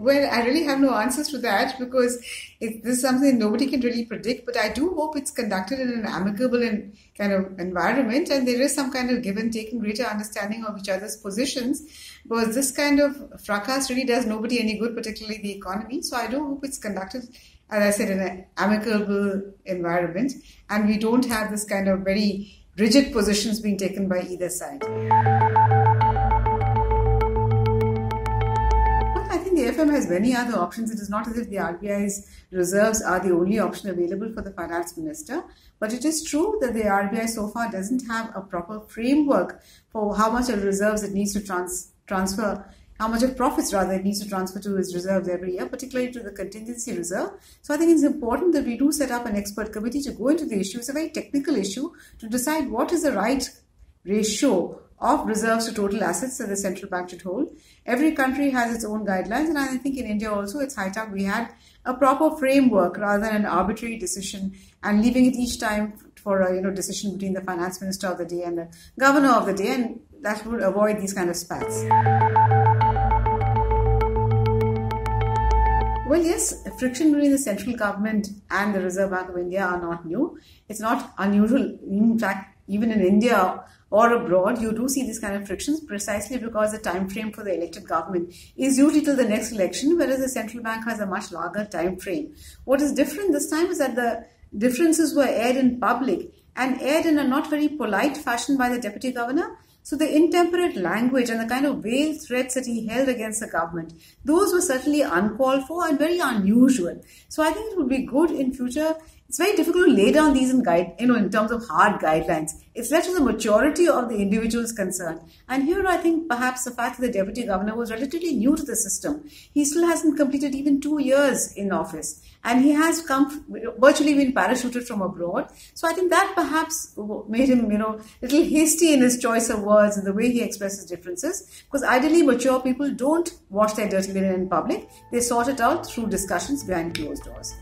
Well, I really have no answers to that because this is something nobody can really predict. But I do hope it's conducted in an amicable and kind of environment, and there is some kind of give and take and greater understanding of each other's positions. Because this kind of fracas really does nobody any good, particularly the economy. So I do hope it's conducted, as I said, in an amicable environment, and we don't have this kind of very rigid positions being taken by either side. The FM has many other options. It is not as if the RBI's reserves are the only option available for the finance minister. But it is true that the RBI so far doesn't have a proper framework for how much of reserves it needs to transfer, how much of profits rather it needs to transfer to its reserves every year, particularly to the contingency reserve. So I think it's important that we do set up an expert committee to go into the issue. It's a very technical issue to decide what is the right ratio of reserves to total assets that the central bank should hold. Every country has its own guidelines, and I think in India also it's high time we had a proper framework rather than an arbitrary decision and leaving it each time for a decision between the finance minister of the day and the governor of the day, and that would avoid these kind of spats. Well, yes, friction between the central government and the Reserve Bank of India are not new. It's not unusual. In fact, even in India or abroad, you do see these kind of frictions precisely because the time frame for the elected government is usually till the next election, whereas the central bank has a much larger time frame. What is different this time is that the differences were aired in public and aired in a not very polite fashion by the deputy governor. So the intemperate language and the kind of veiled threats that he held against the government, those were certainly uncalled for and very unusual. So I think it would be good in future. It's very difficult to lay down these in terms of hard guidelines. It's left to the maturity of the individuals concerned. And here I think perhaps the fact that the deputy governor was relatively new to the system. He still hasn't completed even 2 years in office. And he has virtually been parachuted from abroad. So I think that perhaps made him, little hasty in his choice of words and the way he expresses differences. Because ideally, mature people don't wash their dirty linen in public. They sort it out through discussions behind closed doors.